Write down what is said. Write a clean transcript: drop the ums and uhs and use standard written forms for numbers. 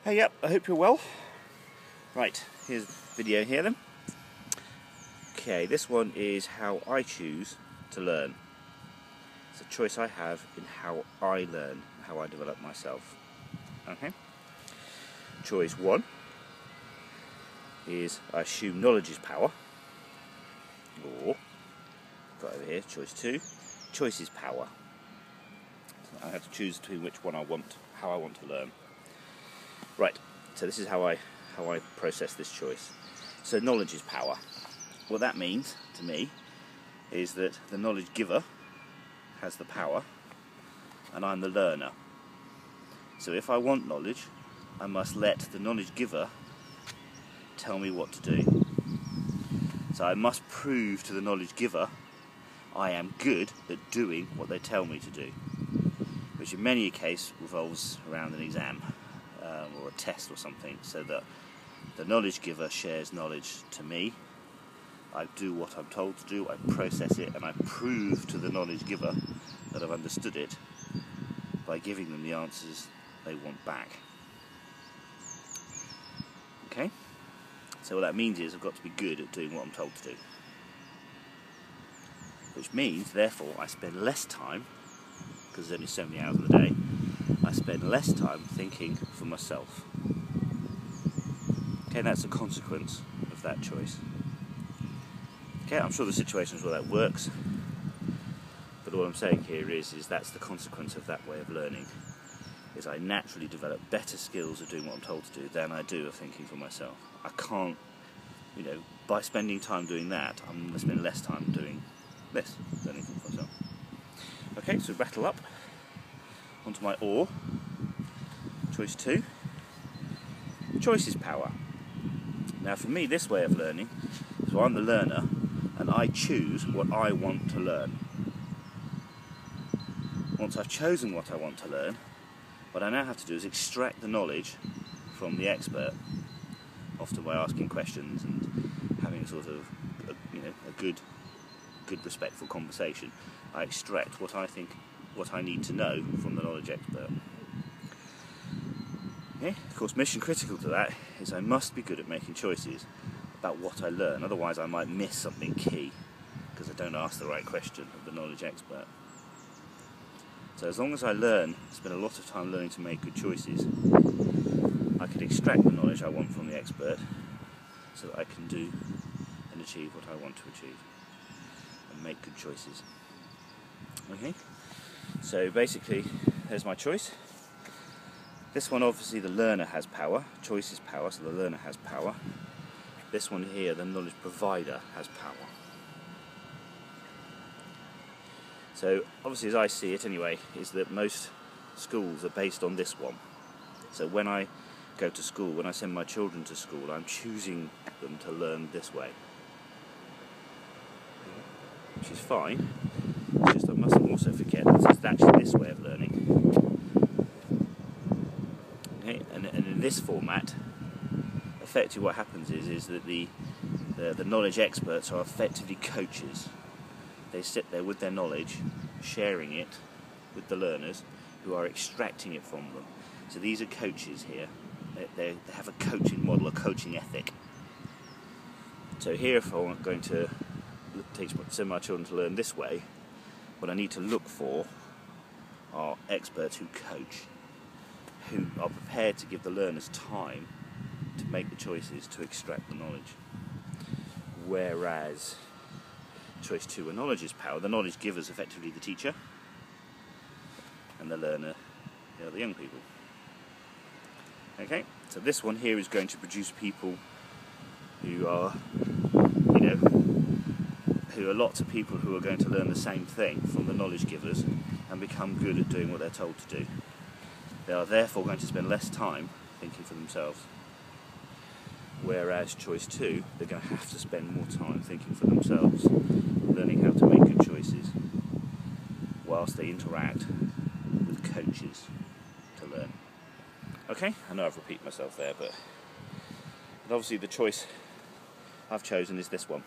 Hey, yep, I hope you're well. Right, here's the video here then. Okay, this one is how I choose to learn. It's a choice I have in how I learn, how I develop myself. Okay. Choice 1 is I assume knowledge is power. Or, got over here, choice 2, choice is power. So I have to choose between which one I want, how I want to learn. Right, so this is how I process this choice. So knowledge is power. What that means to me is that the knowledge giver has the power and I'm the learner. So if I want knowledge, I must let the knowledge giver tell me what to do. So I must prove to the knowledge giver I am good at doing what they tell me to do, which in many cases revolves around an exam or a test or something, so that the knowledge giver shares knowledge to me. I do what I'm told to do, I process it, and I prove to the knowledge giver that I've understood it by giving them the answers they want back. Okay? So what that means is I've got to be good at doing what I'm told to do. Which means, therefore, I spend less time, because there's only so many hours of the day, I spend less time thinking for myself. Okay, that's a consequence of that choice. Okay, I'm sure there's situations where that works, but all I'm saying here is that's the consequence of that way of learning, is I naturally develop better skills of doing what I'm told to do than I do of thinking for myself. I can't, by spending time doing that, I'm going to spend less time doing this, learning for myself. Okay, so rattle up onto my or. Choice 2. Choice is power. Now for me, this way of learning, so I'm the learner and I choose what I want to learn. Once I've chosen what I want to learn, what I now have to do is extract the knowledge from the expert, often by asking questions and having sort of a good respectful conversation. I extract what I need to know from the knowledge expert. Okay? Of course, mission critical to that is I must be good at making choices about what I learn, otherwise I might miss something key because I don't ask the right question of the knowledge expert. So as long as I spend a lot of time learning to make good choices, I can extract the knowledge I want from the expert so that I can do and achieve what I want to achieve and make good choices. Okay, so basically there's my choice. This one, obviously the learner has power, choice is power, so the learner has power. This one here, the knowledge provider has power. So obviously, as I see it anyway, is that most schools are based on this one. So when I go to school, when I send my children to school, I'm choosing them to learn this way, which is fine. It's just I mustn't also forget that it's actually this way of learning. Okay? And in this format, effectively what happens is that the knowledge experts are effectively coaches. They sit there with their knowledge, sharing it with the learners who are extracting it from them. So these are coaches here. They have a coaching model, a coaching ethic. So here, if I'm going to send my children to learn this way, what I need to look for are experts who coach, who are prepared to give the learners time to make the choices, to extract the knowledge. Whereas choice 2, where knowledge is power, the knowledge giver is effectively the teacher, and the learner, the young people. Okay, so this one here is going to produce people who are, who are lots of people who are going to learn the same thing from the knowledge givers and become good at doing what they're told to do. They are therefore going to spend less time thinking for themselves. Whereas choice 2, they're going to have to spend more time thinking for themselves, learning how to make good choices, whilst they interact with coaches to learn. Okay, I know I've repeated myself there, but obviously the choice I've chosen is this one.